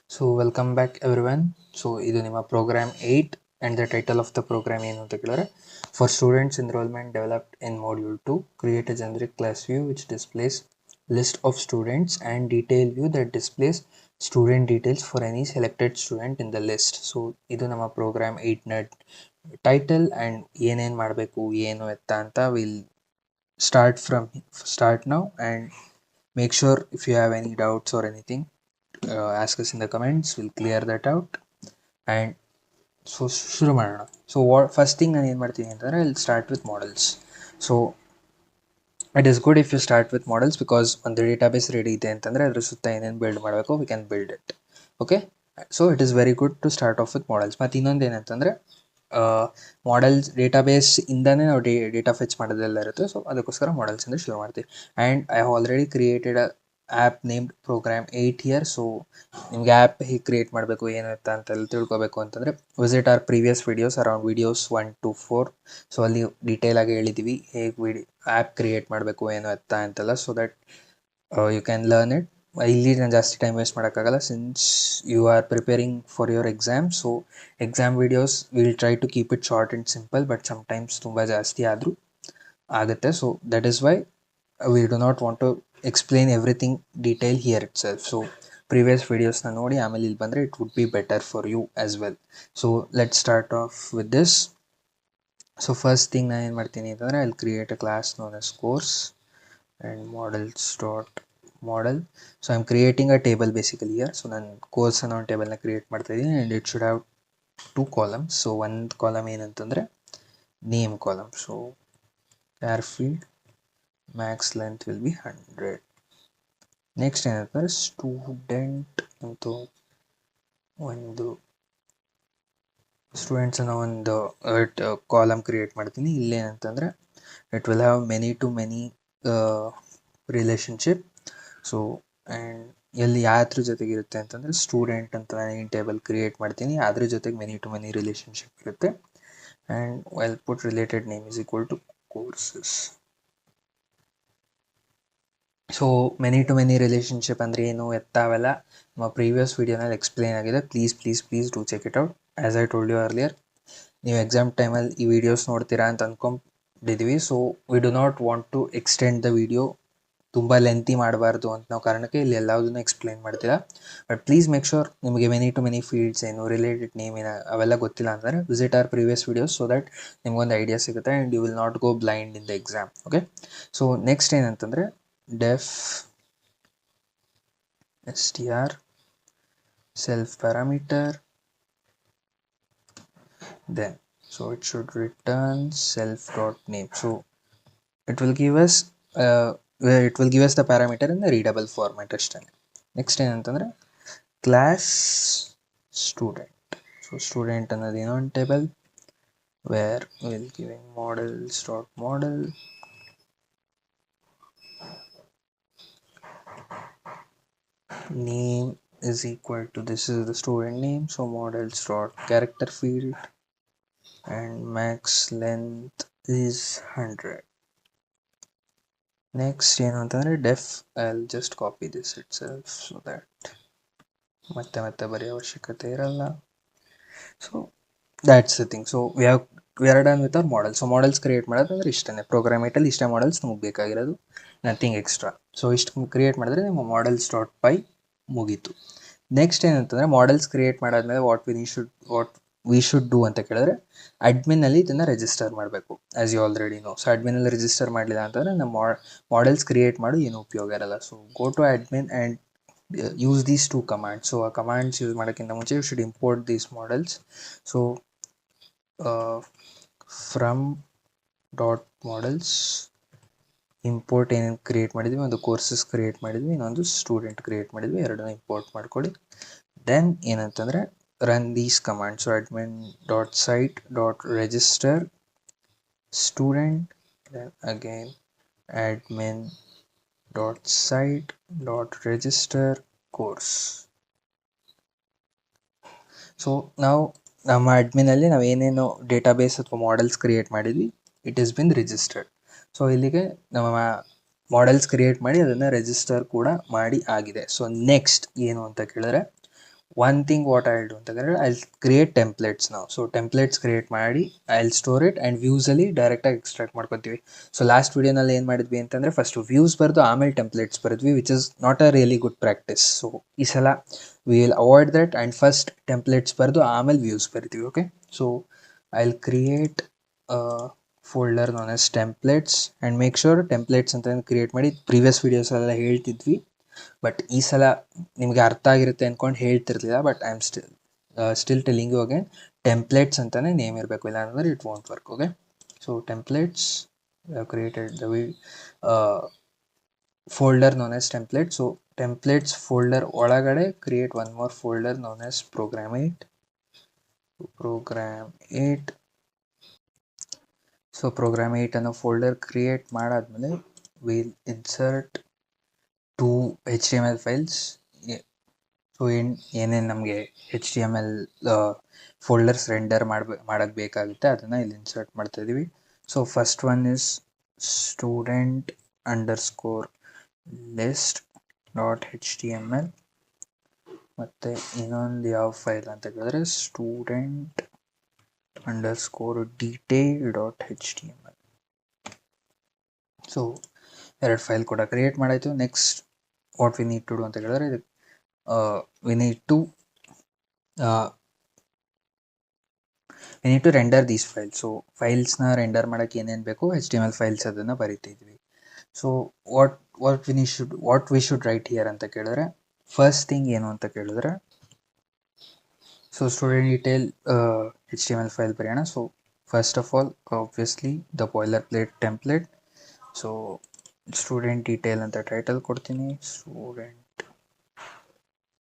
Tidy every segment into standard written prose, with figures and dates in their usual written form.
So welcome back everyone. So ಇದು ನಿಮ್ಮ program 8 and the title of the program ಏನು ಅಂತ ಕೇಳಿದ್ರೆ for students enrollment developed in module 2 create a generic class view which displays list of students and detail view that displays student details for any selected student in the list. So ಇದು ನಮ್ಮ program 8 ನ title and ಏನೇನು ಮಾಡಬೇಕು ಏನು ಎತ್ತ ಅಂತ will start now and make sure if you have any doubts or anything ask us in the comments. We'll clear that out and so ಶುರು ಮಾಡೋಣ. ಸೊ ಫಸ್ಟ್ ಥಿಂಗ್ ನಾನು ಏನು ಮಾಡ್ತೀನಿ ಅಂತಂದರೆ I'll start with models. So it is good if you start with models because ಒಂದು database ready ಇದೆ ಅಂತಂದರೆ ಅದ್ರ ಸುತ್ತ ಏನೇನು ಬಿಲ್ಡ್ ಮಾಡಬೇಕು we can build it. Okay, so it is very good to start off with models. ಮತ್ತು ಇನ್ನೊಂದು ಏನಂತಂದರೆ ಮಾಡೆಲ್ಸ್ ಡೇಟಾಬೇಸ್ ಇಂದನೇ ನಾವು ಡೇಟಾ ಫೆಚ್ ಮಾಡೋದೆಲ್ಲ ಇರುತ್ತೆ. ಸೊ ಅದಕ್ಕೋಸ್ಕರ ಮಾಡೆಲ್ಸಿಂದ ಶುರು ಮಾಡ್ತೀವಿ. And I have already created a app named program 8 here. So ನಿಮ್ಗೆ ಆ್ಯಪ್ ಹೇಗೆ ಕ್ರಿಯೇಟ್ ಮಾಡಬೇಕು ಏನು ಅಂತೆಲ್ಲ ತಿಳ್ಕೊಬೇಕು ಅಂತಂದರೆ visit our previous videos around videos 1 to 4. So ಅಲ್ಲಿ ಡೀಟೇಲಾಗಿ ಹೇಳಿದ್ದೀವಿ ಹೇಗೆ ಆ್ಯಪ್ ಕ್ರಿಯೇಟ್ ಮಾಡಬೇಕು ಏನು ಅಂತೆಲ್ಲ. So that you can learn it. ಇಲ್ಲಿ ನಾನು ಜಾಸ್ತಿ ಟೈಮ್ ವೇಸ್ಟ್ ಮಾಡೋಕ್ಕಾಗಲ್ಲ since you are preparing for your exam. So exam videos will try to keep it short and simple, but sometimes ತುಂಬ ಜಾಸ್ತಿ ಆದರೂ ಆಗುತ್ತೆ. So that is why we do not want to explain everything detail here itself. So previous ವೀಡಿಯೋಸ್ನ ನೋಡಿ ಆಮೇಲೆ ಇಲ್ಲಿ ಬಂದರೆ it would be better for you as well. So let start off with this. So first thing ನಾನು ಏನು ಮಾಡ್ತೀನಿ ಅಂತಂದರೆ I will create a class known as course and model. So I'm creating a table basically here. So ನಾನು ಕೋರ್ಸ್ ಅನ್ನೋ ಒಂದು ಟೇಬಲ್ನ ಕ್ರಿಯೇಟ್ ಮಾಡ್ತಾ ಇದ್ದೀನಿ and it should have 2 columns. So ಒಂದು ಕಾಲಮ್ ಏನಂತಂದರೆ name column. So your field max length will be 100. Next ಏನಂತಂದರೆ ಸ್ಟೂಡೆಂಟ್ ಅಂತೂ ಒಂದು ಸ್ಟೂಡೆಂಟ್ಸ್ ಅನ್ನೋ ಒಂದು ಕಾಲಮ್ ಕ್ರಿಯೇಟ್ ಮಾಡ್ತೀನಿ. ಇಲ್ಲೇನಂತಂದರೆ it will have many to many relationship. So and ಎಲ್ಲಿ ಯಾವ್ದ್ರ ಜೊತೆಗೆ ಇರುತ್ತೆ ಅಂತಂದರೆ ಸ್ಟೂಡೆಂಟ್ ಅಂತ ನಾನು ಟೇಬಲ್ ಕ್ರಿಯೇಟ್ ಮಾಡ್ತೀನಿ, ಅದ್ರ ಜೊತೆಗೆ ಮೆನಿ ಟು ಮೆನಿ ರಿಲೇಷನ್ಶಿಪ್ ಇರುತ್ತೆ. And I'll put related name is equal to courses. So many to many relationship ಅಂದರೆ ಏನು ಅವೆಲ್ಲ ನಮ್ಮ ಪ್ರೀವಿಯಸ್ ವೀಡಿಯೋನಲ್ಲಿ ಎಕ್ಸ್ಪ್ಲೇನ್ ಆಗಿದೆ. Please do check it out. As I told you earlier, ನೀವು ಎಕ್ಸಾಮ್ ಟೈಮಲ್ಲಿ ಈ ವಿಡಿಯೋಸ್ ನೋಡ್ತೀರಾ ಅಂತ ಅಂದ್ಕೊಂಡಿದ್ದೀವಿ. So we do not want to extend the video, ತುಂಬ ಲೆಂತಿ ಮಾಡಬಾರ್ದು ಅಂತ ನಾವು ಕಾರಣಕ್ಕೆ ಇಲ್ಲಿ ಎಲ್ಲದನ್ನು ಎಕ್ಸ್ಪ್ಲೇನ್ ಮಾಡ್ತೀರಾ. ಬಟ್ ಪ್ಲೀಸ್ ಮೇಕ್ ಶೋರ್ ನಿಮಗೆ ಮೆನಿ ಟು ಮೆನಿ ಫೀಲ್ಡ್ಸ್ ಏನು ರಿಲೇಟೆಡ್ ನೇಮ್ ಏನು ಅವೆಲ್ಲ ಗೊತ್ತಿಲ್ಲ ಅಂದರೆ visit our previous videos so that ನಿಮ್ಗೊಂದು ಐಡಿಯಾ ಸಿಗುತ್ತೆ and you will not go blind in the exam. Okay, so next ಏನಂತಂದರೆ def str self parameter, then so it should return self dot name. So it will give us the parameter in the readable format ಅಷ್ಟೇ. Next ಏನಂತಂದರೆ class student. So student ಅನ್ನೋದು ಏನೋ ಒಂದು table where will giving models dot model name is equal to, this is the student name, so models dot character field and max length is 100. Next ಏನು ಅಂತಂದರೆ def I'll just copy this itself so that ಮತ್ತೆ ಬರೆಯೋ ಅವಶ್ಯಕತೆ ಇರಲ್ಲ. So that's the thing. So we are done with our model. So models create ಮಾಡೋದಂದ್ರೆ ಇಷ್ಟೇ, program ಏಟಲ್ಲಿ ಇಷ್ಟೇ ಮಾಡೆಲ್ಸ್ ನಮಗೆ ಬೇಕಾಗಿರೋದು, ನಥಿಂಗ್ ಎಕ್ಸ್ಟ್ರಾ. ಸೊ ಇಷ್ಟು ಕ್ರಿಯೇಟ್ ಮಾಡಿದ್ರೆ ನಿಮ್ಮ ಮಾಡೆಲ್ಸ್ ಡಾಟ್ ಪೈ ಮುಗೀತು. ನೆಕ್ಸ್ಟ್ ಏನಂತಂದರೆ ಮಾಡೆಲ್ಸ್ ಕ್ರಿಯೇಟ್ ಮಾಡಾದ್ಮೇಲೆ ವಾಟ್ ವಿ ಶುಡ್ ಡೂ ಅಂತ ಕೇಳಿದ್ರೆ ಅಡ್ಮಿನಲ್ಲಿ ಇದನ್ನು ರಿಜಿಸ್ಟರ್ ಮಾಡಬೇಕು as you already know. So ಅಡ್ಮಿನಲ್ಲಿ ರಿಜಿಸ್ಟರ್ ಮಾಡಲಿಲ್ಲ ಅಂತಂದರೆ ನಮ್ಮ ಮಾಡೆಲ್ಸ್ ಕ್ರಿಯೇಟ್ ಮಾಡಿ ಏನೂ ಉಪಯೋಗ ಇರಲ್ಲ. So go to admin and use these 2 commands. So ಆ ಕಮಾಂಡ್ಸ್ ಯೂಸ್ ಮಾಡೋಕ್ಕಿಂತ ಮುಂಚೆ you should import these models. So from dot models import ಏನೇನು ಕ್ರಿಯೇಟ್ ಮಾಡಿದ್ವಿ, ಒಂದು ಕೋರ್ಸಸ್ ಕ್ರಿಯೇಟ್ ಮಾಡಿದ್ವಿ, ಇನ್ನೊಂದು ಸ್ಟೂಡೆಂಟ್ ಕ್ರಿಯೇಟ್ ಮಾಡಿದ್ವಿ, ಎರಡನ್ನೂ ಇಂಪೋರ್ಟ್ ಮಾಡ್ಕೊಳ್ಳಿ. ದೆನ್ ಏನಂತಂದರೆ run these commands. So admin dot site dot register student, then again admin dot site dot register course. So ನಾವು ನಮ್ಮ ಅಡ್ಮಿನಲ್ಲಿ ನಾವು ಏನೇನು ಡೇಟಾಬೇಸ್ ಅಥವಾ ಮಾಡೆಲ್ಸ್ ಕ್ರಿಯೇಟ್ ಮಾಡಿದ್ವಿ it is been registered. So ಇಲ್ಲಿಗೆ ನಮ್ಮ ಮಾಡೆಲ್ಸ್ ಕ್ರಿಯೇಟ್ ಮಾಡಿ ಅದನ್ನು ರಿಜಿಸ್ಟರ್ ಕೂಡ ಮಾಡಿ ಆಗಿದೆ. ಸೊ ನೆಕ್ಸ್ಟ್ ಏನು ಅಂತ ಕೇಳಿದ್ರೆ one thing what I'll do ಅಂತಂದ್ರೆ I'll create templates now. So templates create ಮಾಡಿ I'll store it and views ಅಲ್ಲಿ ಡೈರೆಕ್ಟ್ ಆಗಿ ಎಕ್ಸ್ಟ್ರಾಕ್ಟ್ ಮಾಡ್ಕೊತೀವಿ. ಸೊ ಲಾಸ್ಟ್ ವಿಡಿಯೋನಲ್ಲಿ ಏನು ಮಾಡಿದ್ವಿ ಅಂತಂದ್ರೆ ಫಸ್ಟ್ ವ್ಯೂಸ್ ಬರೆದು ಆಮೇಲೆ ಟೆಂಪ್ಲೇಟ್ಸ್ ಬರೆದ್ವಿ, which is not a really good practice. So ಈ ಸಲ we will avoid that and first templates ಬರೆದು ಆಮೇಲೆ ವ್ಯೂಸ್ ಬರಿತೀವಿ. Okay, so I'll create a folder known as templates and make sure templates ಅಂತ create ಮಾಡಿ. Previous videos ಎಲ್ಲ ಹೇಳ್ತಿದ್ವಿ, but ಈ ಸಲ ನಿಮಗೆ ಅರ್ಥ ಆಗಿರುತ್ತೆ ಅಂದ್ಕೊಂಡು ಹೇಳ್ತಿರ್ಲಿಲ್ಲ. But I am still telling you again, templates ಅಂತಲೇ ನೇಮ್ ಇರಬೇಕು, ಇಲ್ಲ ಅಂದರೆ it won't work. Okay, so templates created the folder known as template. So templates folder ಒಳಗಡೆ create one more folder known as program 8. So program 8 ಅನ್ನೋ folder create ಮಾಡಾದ್ಮೇಲೆ will insert 2 HTML files. So ಏನೇನು ನಮಗೆ HTML folders render ಮಾಡೋಕ್ಕೆ ಬೇಕಾಗುತ್ತೆ ಅದನ್ನು ಇಲ್ಲಿ insert ಮಾಡ್ತಾ ಇದ್ದೀವಿ. So first one is student_list.html ಮತ್ತು ಇನ್ನೊಂದು ಯಾವ ಫೈಲ್ ಅಂತ ಹೇಳಿದ್ರೆ student_detail.html. ಸೊ ಎರಡು ಫೈಲ್ ಕೂಡ ಕ್ರಿಯೇಟ್ ಮಾಡಾಯಿತು. Next what we need to do ಅಂತ ಹೇಳಿದ್ರೆ we need to render these files. So ಫೈಲ್ಸ್ನ ರೆಂಡರ್ ಮಾಡೋಕ್ಕೆ ಏನೇನು ಬೇಕು HTML ಫೈಲ್ಸ್ ಅದನ್ನು ಬರಿತಿದ್ವಿ. So what we should write here ಅಂತ ಕೇಳಿದ್ರೆ, ಫಸ್ಟ್ ಥಿಂಗ್ ಏನು ಅಂತ ಕೇಳಿದ್ರೆ, so student detail HTML file ಬರೆಯೋಣ. So first of all obviously the boilerplate template. So student detail ಅಂತ ಟೈಟಲ್ ಕೊಡ್ತೀನಿ, ಸ್ಟೂಡೆಂಟ್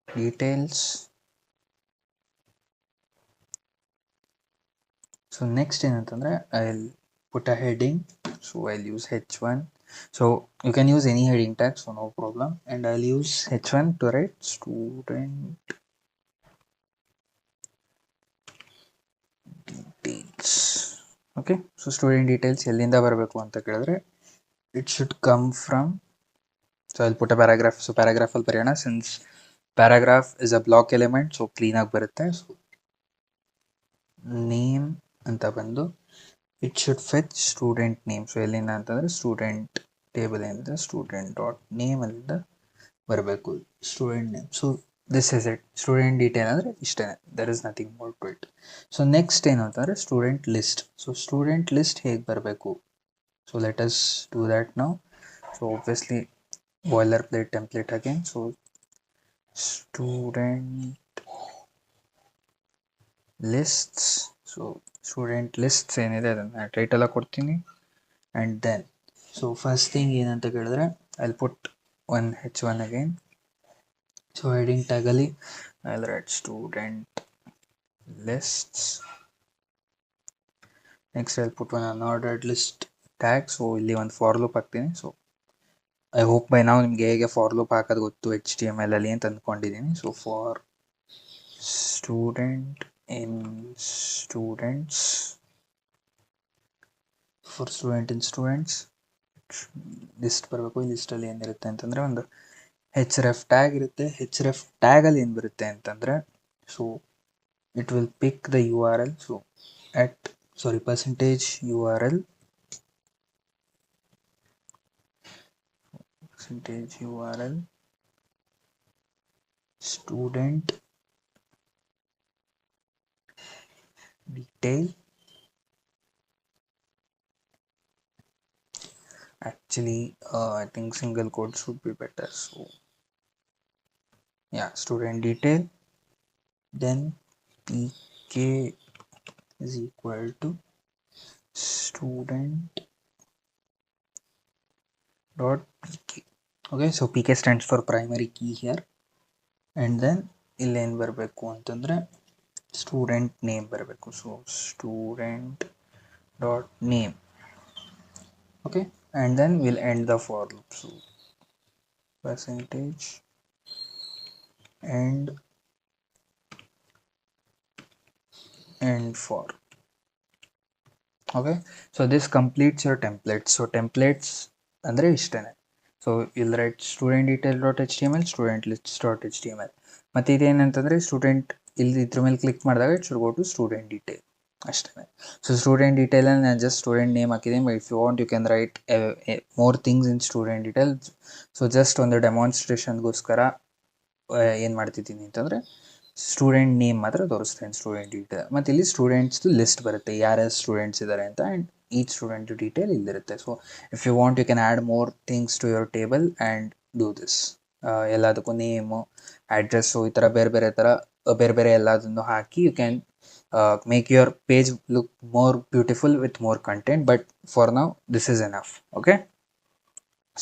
details. So next ಏನಂತಂದರೆ I'll put a heading. So I'll use h1. So you can use any heading tag, so no problem. And I'll use h1 to write student details. Okay, so student details ಎಲ್ಲಿಂದ ಬರಬೇಕು ಅಂತ ಕೇಳಿದ್ರೆ it should come from, so I'll put a paragraph. So paragraph ಅಲ್ಲಿ ಬರೆಯೋಣ, since paragraph is a block element, so ಕ್ಲೀನಾಗಿ ಬರುತ್ತೆ. So name ಅಂತ ಬಂದು it should fetch student name. So ಎಲ್ಲಿಂದ ಅಂತಂದರೆ ಸ್ಟೂಡೆಂಟ್ ಟೇಬಲ್ ಏನಿದೆ ಸ್ಟೂಡೆಂಟ್ ಡಾಟ್ ನೇಮ್ ಅಲ್ಲಿಂದ ಬರಬೇಕು student name. So this is it. Student detail ಅಂದರೆ ಇಷ್ಟೇ, there is nothing more to it. So next ಏನು ಅಂತಂದರೆ student list. So student list ಹೇಗೆ ಬರಬೇಕು, so let us do that now. So obviously boilerplate template again. So student lists. So student lists ಏನಿದೆ ಅದನ್ನು title ಕೊಡ್ತೀನಿ. And then so first thing ಏನಂತ ಕೇಳಿದ್ರೆ I put one h1 again. So heading ಟ್ಯಾಗಲ್ಲಿ I write student lists. Next I put one unordered list tag. So ಇಲ್ಲಿ ಒಂದು for loop ಹಾಕ್ತೀನಿ. So I hope by ನಾವು ನಿಮಗೆ ಹೇಗೆ ಫಾರ್ ಲೂಪ್ ಹಾಕೋದು ಗೊತ್ತು HTML ಅಲ್ಲಿ ಅಂತ ಅಂದ್ಕೊಂಡಿದ್ದೀನಿ. So for student in students, for student in students list ಬರಬೇಕು. ಈ ಲಿಸ್ಟಲ್ಲಿ ಏನಿರುತ್ತೆ ಅಂತಂದರೆ ಒಂದು href ಟ್ಯಾಗ್ ಇರುತ್ತೆ. href ಟ್ಯಾಗಲ್ಲಿ ಏನು ಬರುತ್ತೆ ಅಂತಂದರೆ, so it will pick the URL. So %URL student detail. Actually I think single quote should be better. So yeah, student detail, then pk is equal to student dot pk. Okay, so pk stands for primary key here. And then ಇಲ್ಲಿ ಏನು ಬರಬೇಕು ಅಂತಂದರೆ student name ಬರಬೇಕು. So student dot name. Okay, and then will end the for loop. So percentage end for. Okay, so this completes your templates. So templates ಅಂದರೆ ಇಷ್ಟೇ. So ಇಲ್ಲಿ write student detail dot HTML, student list dot HTML. ಮತ್ತು ಇದೇನಂತಂದರೆ student ಇಲ್ಲಿ ಇದ್ರ ಮೇಲೆ click ಮಾಡಿದಾಗ it should go to student detail ಅಷ್ಟೇ. ಸೊ ಸ್ಟೂಡೆಂಟ್ ಡೀಟೇಲಲ್ಲಿ ನಾನು ಜಸ್ಟ್ ಸ್ಟೂಡೆಂಟ್ ನೇಮ್ ಹಾಕಿದ್ದೀನಿ. But if you want you can write more things in student detail. So just ಒಂದು ಡೆಮಾನ್ಸ್ಟ್ರೇಷನ್ಗೋಸ್ಕರ ಏನು ಮಾಡ್ತಿದ್ದೀನಿ ಅಂತಂದರೆ ಸ್ಟೂಡೆಂಟ್ ನೇಮ್ ಮಾತ್ರ ತೋರಿಸ್ತೇನೆ, ಸ್ಟೂಡೆಂಟ್ ಡೀಟೇಲ್. ಮತ್ತು ಇಲ್ಲಿ ಸ್ಟೂಡೆಂಟ್ಸ್ದು ಲಿಸ್ಟ್ ಬರುತ್ತೆ, ಯಾರ್ಯಾರು ಸ್ಟೂಡೆಂಟ್ಸ್ ಇದ್ದಾರೆ ಅಂತ, ಆ್ಯಂಡ್ ಈಚ್ ಸ್ಟೂಡೆಂಟ್ ಡೀಟೇಲ್ ಇಲ್ಲಿರುತ್ತೆ. So if you want you can add more things to your table and do this. ಎಲ್ಲದಕ್ಕೂ ನೇಮು, ಅಡ್ರೆಸ್ಸು, ಈ ಥರ ಬೇರೆ ಬೇರೆ ಥರ ಬೇರೆ ಬೇರೆ ಎಲ್ಲದನ್ನು ಹಾಕಿ you can make your page look more beautiful with more content. But for now this is enough. Okay,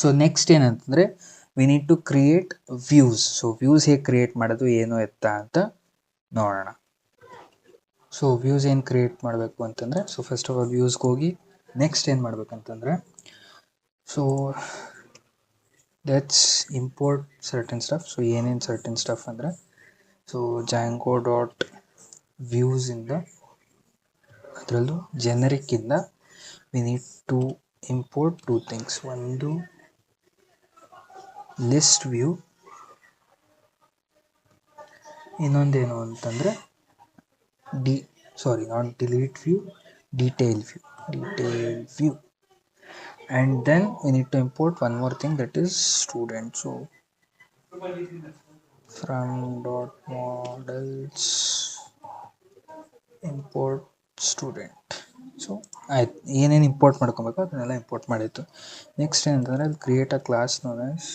so next ಏನಂತಂದರೆ we need to create views. So views ಹೇಗೆ ಕ್ರಿಯೇಟ್ ಮಾಡೋದು ಏನು ಎತ್ತ ಅಂತ ನೋಡೋಣ. ಸೊ ವ್ಯೂಸ್ ಏನು ಕ್ರಿಯೇಟ್ ಮಾಡಬೇಕು ಅಂತಂದರೆ, ಸೊ ಫಸ್ಟ್ ಆಫ್ ಆಲ್ ವ್ಯೂಸ್ಗೆ ಹೋಗಿ ನೆಕ್ಸ್ಟ್ ಏನು ಮಾಡಬೇಕಂತಂದರೆ, so let's import certain stuff. So ಏನೇನು ಸರ್ಟನ್ ಸ್ಟಫ್ ಅಂದರೆ, ಸೊ ಜಾಂಗೋ ಡಾಟ್ ವ್ಯೂಸಿಂದ ಅದರಲ್ಲೂ ಜೆನರಿಕ್ಕಿಂದ we need to import two things. ಒಂದು ಲಿಸ್ಟ್ ವ್ಯೂ, ಇನ್ನೊಂದೇನು ಅಂತಂದರೆ not delete view, detail view. And then we need to import one more thing, that is student. So from dot models import student. So ಆಯ್ತು, ಏನೇನು import ಮಾಡ್ಕೊಬೇಕು ಅದನ್ನೆಲ್ಲ import ಮಾಡಿತ್ತು. Next ಏನಂತಂದರೆ ಅಲ್ಲಿ create a class known as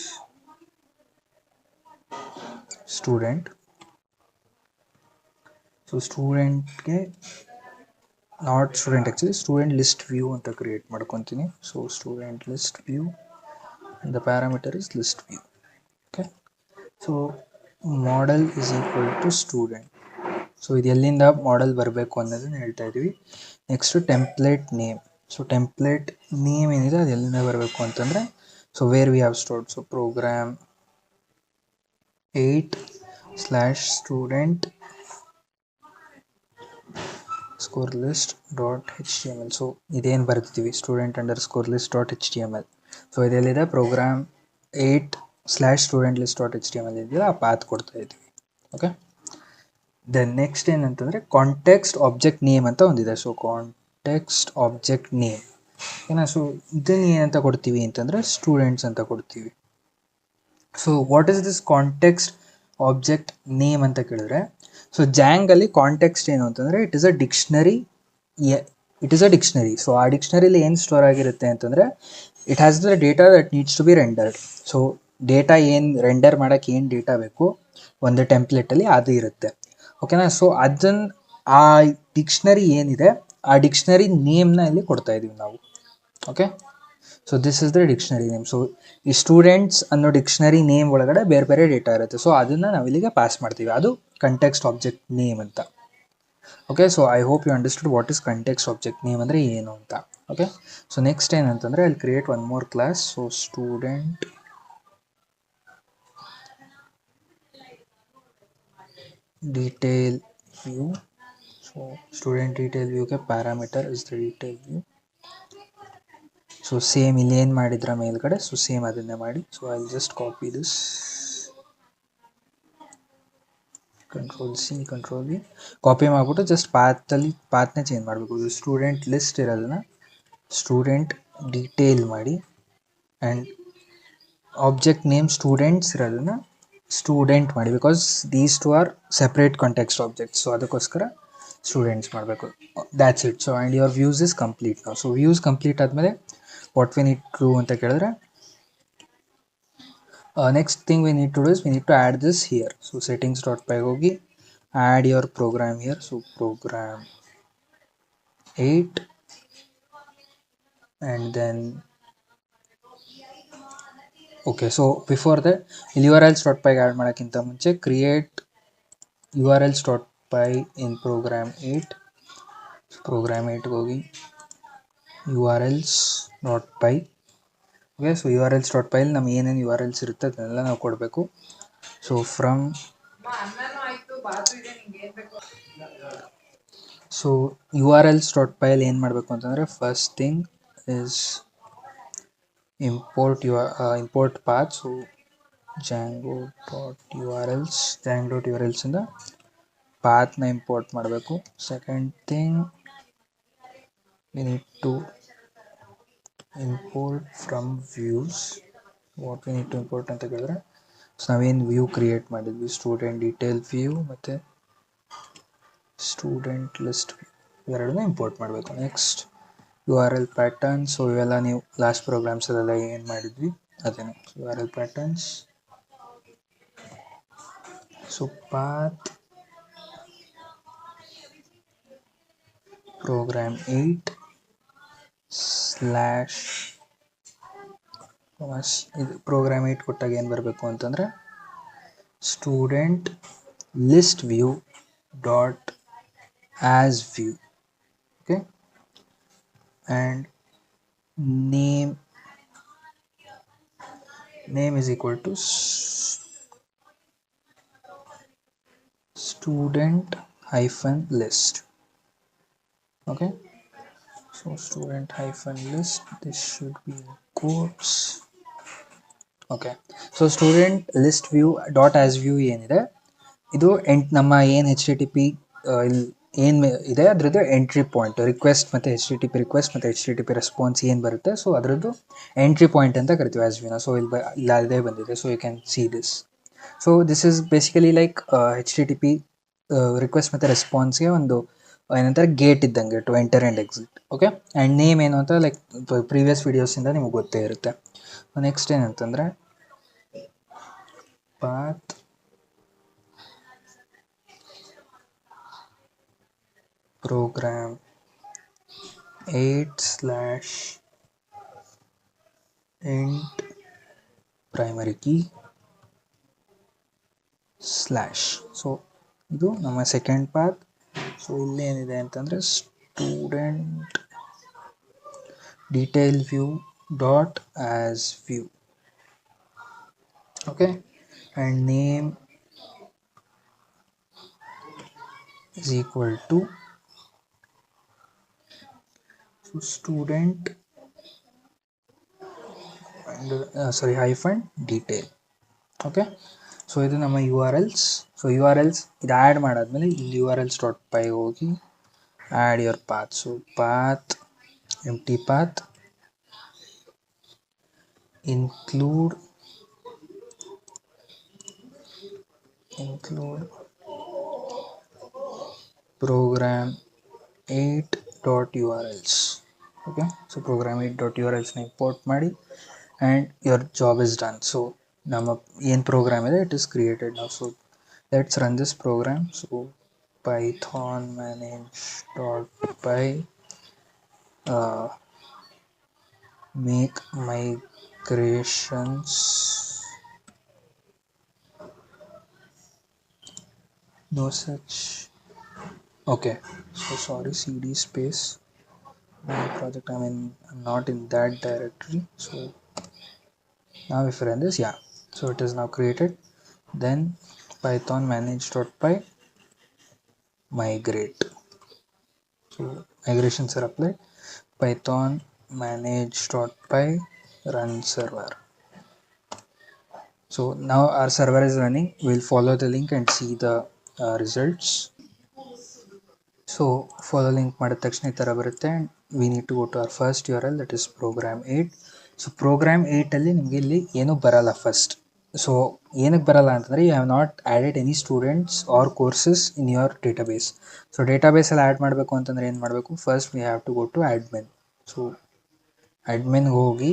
student. So ಸ್ಟೂಡೆಂಟ್ಗೆ not student, actually student list view ಅಂತ create ಮಾಡ್ಕೊತೀನಿ. So student list view and the parameter is list view. Okay, so model is equal to student. So ಇದು ಎಲ್ಲಿಂದ model ಬರಬೇಕು ಅನ್ನೋದನ್ನ ಹೇಳ್ತಾ ಇದ್ದೀವಿ. Next template name. So template name ಏನಿದೆ ಅದು ಎಲ್ಲಿಂದ ಬರಬೇಕು ಅಂತಂದರೆ, so where we have stored, so program 8/student score list dot HTML. So ಇದೇನು ಬರ್ತಿದ್ದೀವಿ student underscore list dot HTML. So ಇದೆಲ್ಲಿದೆ program 8/student list dot HTML ಇದೆಯಲ್ಲ, ಆ ಪಾತ್ ಕೊಡ್ತಾ ಇದ್ದೀವಿ. ಓಕೆ, ದೆನ್ ನೆಕ್ಸ್ಟ್ ಏನಂತಂದರೆ ಕಾಂಟೆಕ್ಸ್ಟ್ ಆಬ್ಜೆಕ್ಟ್ ನೇಮ್ ಅಂತ ಒಂದಿದೆ. ಸೊ ಕಾಂಟೆಕ್ಸ್ಟ್ ಆಬ್ಜೆಕ್ಟ್ ನೇಮ್ ಏನ, ಸೊ ಇದನ್ನು ಏನಂತ ಕೊಡ್ತೀವಿ ಅಂತಂದರೆ ಸ್ಟೂಡೆಂಟ್ಸ್ ಅಂತ ಕೊಡ್ತೀವಿ. So what is this context object name ಅಂತ ಕೇಳಿದ್ರೆ, ಸೊ ಜಾಂಗಲ್ಲಿ ಕಾಂಟೆಕ್ಸ್ಟ್ ಏನು ಅಂತಂದರೆ it is a dictionary. So ಆ ಡಿಕ್ಷನರಿಲಿ ಏನು ಸ್ಟೋರ್ ಆಗಿರುತ್ತೆ ಅಂತಂದರೆ, it has the data that needs to be rendered. So data ಏನು ರೆಂಡರ್ ಮಾಡೋಕ್ಕೆ ಏನು ಡೇಟಾ ಬೇಕು ಒಂದು ಟೆಂಪ್ಲೇಟಲ್ಲಿ ಅದು ಇರುತ್ತೆ. ಓಕೆನಾ, ಸೊ ಅದನ್ನು ಆ ಡಿಕ್ಷನರಿ ಏನಿದೆ ಆ ಡಿಕ್ಷನರಿ ನೇಮ್ನ ಇಲ್ಲಿ ಕೊಡ್ತಾ ಇದ್ದೀವಿ ನಾವು. Okay, so this is the dictionary name. So ಈ ಸ್ಟೂಡೆಂಟ್ಸ್ ಅನ್ನೋ ಡಿಕ್ಷನರಿ ನೇಮ್ ಒಳಗಡೆ ಬೇರೆ ಬೇರೆ ಡೇಟಾ ಇರುತ್ತೆ. ಸೊ ಅದನ್ನು ನಾವು ಇಲ್ಲಿಗೆ ಪಾಸ್ ಮಾಡ್ತೀವಿ, ಅದು ಕಂಟೆಕ್ಸ್ಟ್ ಆಬ್ಜೆಕ್ಟ್ ನೇಮ್ ಅಂತ. Okay, so I hope you understood what is context object name ಅಂದರೆ ಏನು ಅಂತ. ಓಕೆ, ಸೊ ನೆಕ್ಸ್ಟ್ ಏನಂತಂದರೆ ಅಲ್ಲಿ create one more class. So student detail view. So student detail view के parameter is the detail view. So same ಇಲ್ಲಿ ಏನು ಮಾಡಿದ್ರ ಮೇಲ್ಗಡೆ, ಸೊ ಸೇಮ್ ಅದನ್ನೇ ಮಾಡಿ. So I just copy this, Ctrl+C Ctrl+V, copy ಮಾಡಿಬಿಟ್ಟು ಜಸ್ಟ್ ಪಾತ್ನ ಚೇಂಜ್ ಮಾಡಬೇಕು. ಸ್ಟೂಡೆಂಟ್ ಲಿಸ್ಟ್ ಇರೋದನ್ನ ಸ್ಟೂಡೆಂಟ್ ಡೀಟೇಲ್ ಮಾಡಿ, ಆ್ಯಂಡ್ ಆಬ್ಜೆಕ್ಟ್ ನೇಮ್ ಸ್ಟೂಡೆಂಟ್ಸ್ ಇರೋದನ್ನ ಸ್ಟೂಡೆಂಟ್ ಮಾಡಿ, because these two are separate context objects. So ಅದಕ್ಕೋಸ್ಕರ ಸ್ಟೂಡೆಂಟ್ಸ್ ಮಾಡಬೇಕು. That's it. So and your views is complete ನಾವು. ಸೊ ವ್ಯೂಸ್ ಕಂಪ್ಲೀಟ್ ಆದಮೇಲೆ ವಾಟ್ ವಿ ನೀಡ್ ಟು ಅಂತ ಕೇಳಿದ್ರೆ, next thing we need to do is we need to add this here. So settings.py ಹೋಗಿ add your program here. So program 8 and then okay. So before that ಇಲ್ಲಿ urls.py add ಮಾಡೋಕ್ಕಿಂತ ಮುಂಚೆ create urls.py in program 8. Program 8ಗೆ ಹೋಗಿ urls.py. Okay, so urls.py ನಮ್ಗೆ ಏನೇನು URLs ಇರುತ್ತೆ ಅದನ್ನೆಲ್ಲ ನಾವು ಕೊಡಬೇಕು. ಸೊ ಫ್ರಮ್ urls.py ಏನು ಮಾಡಬೇಕು ಅಂತಂದರೆ, first thing is import path. So Django.urls Django.urls ಇಂದ pathನ ಇಂಪೋರ್ಟ್ ಮಾಡಬೇಕು. Second thing we need to import from views. what we need to import ಅಂತ ಹೇಳಿದ್ರೆ ನಾವೇನು ವ್ಯೂ ಕ್ರಿಯೇಟ್ ಮಾಡಿದ್ವಿ, ಸ್ಟೂಡೆಂಟ್ ಡೀಟೇಲ್ ವ್ಯೂ ಮತ್ತು ಸ್ಟೂಡೆಂಟ್ ಲಿಸ್ಟ್ ವ್ಯೂ ಇವೆರಡನ್ನ ಇಂಪೋರ್ಟ್ ಮಾಡಬೇಕು. Next URL pattern. So ಇವೆಲ್ಲ ನೀವು ಲಾಸ್ಟ್ ಪ್ರೋಗ್ರಾಮ್ಸಲ್ಲೆಲ್ಲ ಏನು ಮಾಡಿದ್ವಿ ಅದೇನೆ. URL patterns. So path program 8 slash ಇದು ಪ್ರೋಗ್ರಾಮ್ 8 ಕೊಟ್ಟಾಗ ಏನು ಬರಬೇಕು ಅಂತಂದರೆ student list view dot as view. Okay, and name is equal to student hyphen list. Okay, so student hyphen list, this should be in quotes. Okay, so student list view dot as view ಏನಿದೆ ಇದು ನಮ್ಮ ಏನು HTTP ಏನು ಇದೆ ಅದರದ್ದು entry point request ಮತ್ತು HTTP request ಮತ್ತು HTTP response ಏನು ಬರುತ್ತೆ, ಸೊ ಅದರದ್ದು ಎಂಟ್ರಿ ಪಾಯಿಂಟ್ ಅಂತ ಕರಿತೀವಿ ಆಸ್ ವ್ಯೂನ. ಸೊ ಇಲ್ಲಿ ಅದೇ ಬಂದಿದೆ. So you can see this. So this is basically like HTTP request ಮತ್ತು ರೆಸ್ಪಾನ್ಸ್ಗೆ ಒಂದು ಏನಂತಾರೆ ಗೇಟ್ ಇದ್ದಂಗೆ to enter and exit. Okay, and name ಏನು ಅಂತ ಲೈಕ್ ಪ್ರೀವಿಯಸ್ ವೀಡಿಯೋಸಿಂದ ನಿಮಗೆ ಗೊತ್ತೇ ಇರುತ್ತೆ. ನೆಕ್ಸ್ಟ್ ಏನಂತಂದರೆ path program 8 slash int primary key slash. So ಇದು ನಮ್ಮ ಸೆಕೆಂಡ್ ಪಾತ್. ಸೊ ಇಲ್ಲಿ ಏನಿದೆ ಅಂತಂದರೆ student detail view dot as view. Okay, and name is equal to student hyphen detail. Okay, so ಇದು ನಮ್ಮ URLs. ಸೊ URLs ಇದು add ಮಾಡಾದ್ಮೇಲೆ ಇಲ್ಲಿ urls.py ಹೋಗಿ add your path. So path empty path include program 8.urls. okay, so program 8.urls ನ import ಮಾಡಿ and your job is done. so ನಮ್ಮ ಏನು ಪ್ರೋಗ್ರಾಮ್ ಇದೆ it is created now. so let's run this program. so python manage.py make migrations, no such. okay, so sorry, cd space my project, I'm not in that directory. so now if you run this, yeah, so it is now created. then python manage.py migrate. so migrations are applied. python manage.py run server. so now our server is running. we'll follow the link and see the results. so follow link ಮಾಡಿದ ತಕ್ಷಣ ಈ ಥರ ಬರುತ್ತೆ. and we need to go to our first URL, that is program 8. so program 8 ಅಲ್ಲಿ ನಿಮಗೆ ಇಲ್ಲಿ ಏನೂ ಬರಲ್ಲ ಫಸ್ಟ್. ಸೊ ಏನಕ್ಕೆ ಬರಲ್ಲ ಅಂತಂದರೆ you have not added any students or courses in your database. So ಡೇಟಾಬೇಸಲ್ಲಿ ಆ್ಯಡ್ ಮಾಡಬೇಕು ಅಂತಂದರೆ ಏನು ಮಾಡಬೇಕು, first we have to go to admin. So adminಗೆ ಹೋಗಿ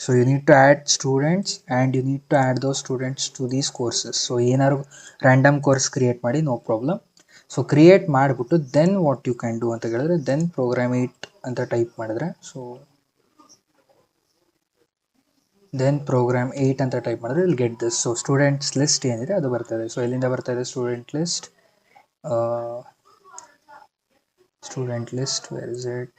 so you need to add students and you need to add those students to these courses. So ಏನಾದ್ರು random course create ಮಾಡಿ, no problem. So create ಮಾಡಿಬಿಟ್ಟು then what you can do ಅಂತ ಹೇಳಿದ್ರೆ then program 8 ಅಂತ type ಮಾಡಿದ್ರೆ, so then program 8 ಅಂತ type ಮಾಡಿದ್ರೆ ಇಲ್ಲಿ get this. So students list ಏನಿದೆ ಅದು ಬರ್ತದೆ. ಸೊ ಎಲ್ಲಿಂದ ಬರ್ತಾ ಇದೆ student list, where is it,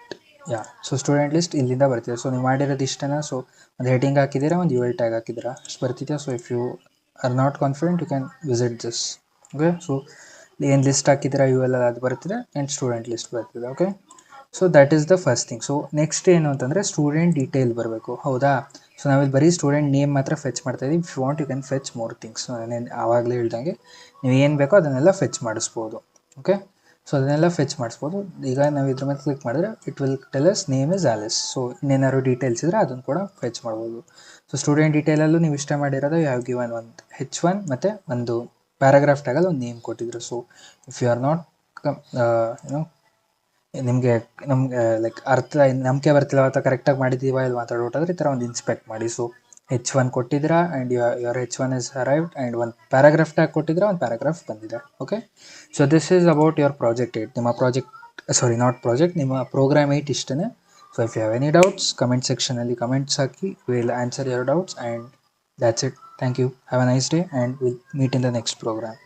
yeah. So student list ಇಲ್ಲಿಂದ ಬರ್ತಿದೆ. ಸೊ ನೀವು ಮಾಡಿರೋದು ಇಷ್ಟನ. ಸೊ ಒಂದು ಹೆಡಿಂಗ್ ಹಾಕಿದ್ದೀರಾ, ಒಂದು UL ಟ್ಯಾಗ್ ಹಾಕಿದ್ದೀರಾ, ಅಷ್ಟು ಬರ್ತಿದೆ. So if you are not confident you can visit this. Okay, so ಏನು ಲಿಸ್ಟ್ ಹಾಕಿದ್ದೀರಾ UL ಅದು ಬರ್ತಿದೆ ಆ್ಯಂಡ್ ಸ್ಟೂಡೆಂಟ್ ಲಿಸ್ಟ್ ಬರ್ತಿದೆ. Okay, so that is the first thing. So next ಏನು ಅಂತಂದರೆ ಸ್ಟೂಡೆಂಟ್ ಡೀಟೇಲ್ ಬರಬೇಕು, ಹೌದಾ. ಸೊ ನಾವಿಲ್ಲಿ ಬರೀ ಸ್ಟೂಡೆಂಟ್ ನೇಮ್ ಮಾತ್ರ ಫೆಚ್ ಮಾಡ್ತಾ ಇದ್ದೀವಿ. If you want you can fetch more things. ನಾನು ಆವಾಗಲೇ ಹೇಳ್ದಂಗೆ ನೀವು ಏನು ಬೇಕೋ ಅದನ್ನೆಲ್ಲ ಫೆಚ್ ಮಾಡಿಸ್ಬೋದು. ಓಕೆ, ಸೊ ಅದನ್ನೆಲ್ಲ ಫೆಚ್ ಮಾಡಿಸ್ಬೋದು. ಈಗ ನಾವು ಇದ್ರ ಮೇಲೆ ಕ್ಲಿಕ್ ಮಾಡಿದ್ರೆ it will tell us name is Alice. So ಇನ್ನೇನಾದ್ರು ಡೀಟೇಲ್ಸ್ ಇದ್ದರೆ ಅದನ್ನು ಕೂಡ ಫೆಚ್ ಮಾಡ್ಬೋದು. ಸೊ ಸ್ಟೂಡೆಂಟ್ ಡೀಟೇಲಲ್ಲೂ ನೀವು ಇಷ್ಟ ಮಾಡಿರೋದು ಯಾವ ಗಿವನ್ ಒಂದು H1 ಮತ್ತು ಒಂದು ಪ್ಯಾರಾಗ್ರಾಫ್ ಟ್ಯಾಗಲ್ಲಿ ಒಂದು ನೇಮ್ ಕೊಟ್ಟಿದ್ರು. So if you are not ಏನೋ ನಿಮಗೆ ನಮಗೆ ಲೈಕ್ ನಂಬಿಕೆ ಬರ್ತಿಲ್ಲ ಅಥವಾ ಕರೆಕ್ಟಾಗಿ ಮಾಡಿದ್ದೀವಾ ಇಲ್ಲಿ ಮಾತಾಡೋದಾದ್ರೆ ಈ ಥರ ಒಂದು ಇನ್ಸ್ಪೆಕ್ಟ್ ಮಾಡಿ. ಸೊ H1 ಕೊಟ್ಟಿದ್ದೀರಾ and your H1 is arrived and ಒಂದು ಪ್ಯಾರಾಗ್ರಾಫ್ ಟ್ಯಾಗ್ ಕೊಟ್ಟಿದ್ದೀರಾ, ಒಂದು ಪ್ಯಾರಾಗ್ರಾಫ್ ಬಂದಿದೆ. Okay, so this is about your project 8. ನಿಮ್ಮ ನಿಮ್ಮ ಪ್ರೋಗ್ರಾಮ್ 8 ಇಷ್ಟೇ. So if you have any doubts comment ಸೆಕ್ಷನಲ್ಲಿ ಕಮೆಂಟ್ಸ್ ಹಾಕಿ, will answer your doubts and that's it. Thank you. Have a nice day and will meet in the next program.